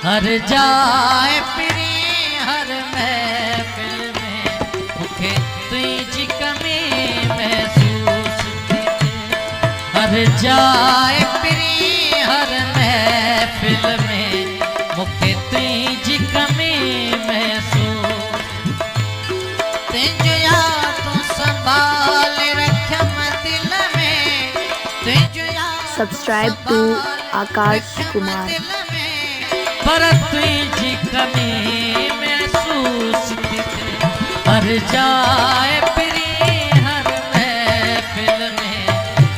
हर जाए पिरी हर महफिल में मुखे तुझी कमी महसूस थी। हर जाए पिरी हर महफिल में मुखे तुझी कमी महसूस। तुझो यादों संभाल रख दिल में, तुझो यादों Subscribe to Akash Kumar. पर तुझी कमी महसूस थी। हर जाए पिरी हर महफिल में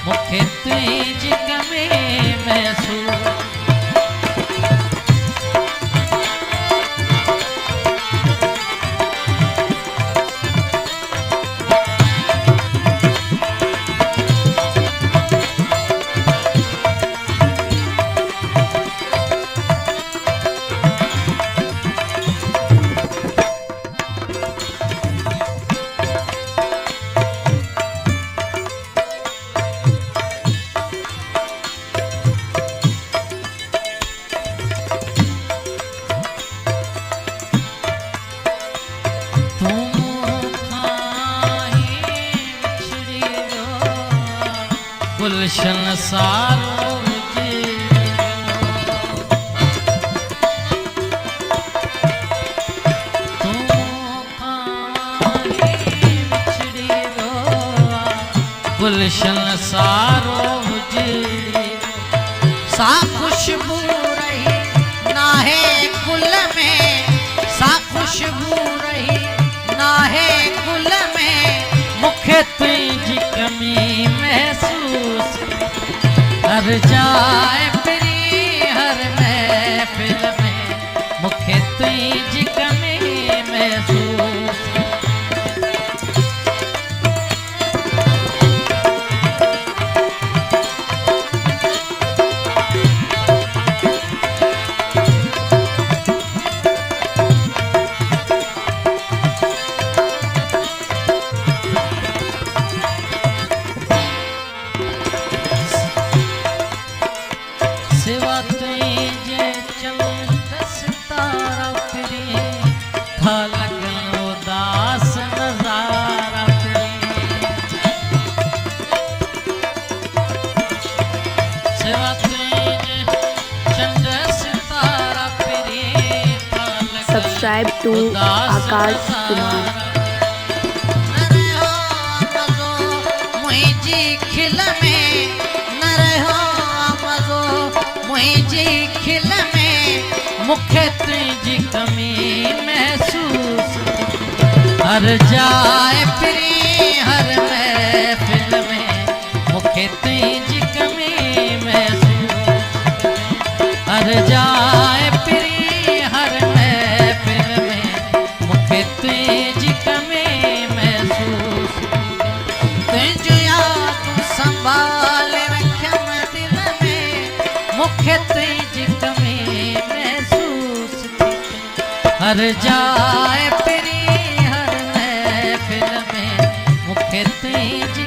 मुखे तुझी कमी महसूस। गुलशन सारो गुलशन सारो सा खुशबू रही ना है गुल में, सा खुशबू रही ना है गुल में मुखे तुझी कमी महसूस। हर जाए पिरी हर महफिल में मुखे तुझी कमी महसूस। सिवा तुझे चंद सितारा फिरी था लगन उदास नजारा फिरी। सिवा तुझे चंद सितारा फिरी था लगन Subscribe to Akash Kumar. मुझी खिल में न रहो मजो, मुझी खिल में मुखे तुझी कमी महसूस। हर जाए पिरी हर महफिल में मुखे तुझी कमी महसूस। हर जाए पिरी हर महफिल में मुखे तुझी कमी महसूस। तुझो याद संभाल रख दिल में मुखे तुझी कमी महसूस थी। हर जाए पिरी हर महफिल में मुखे तुझी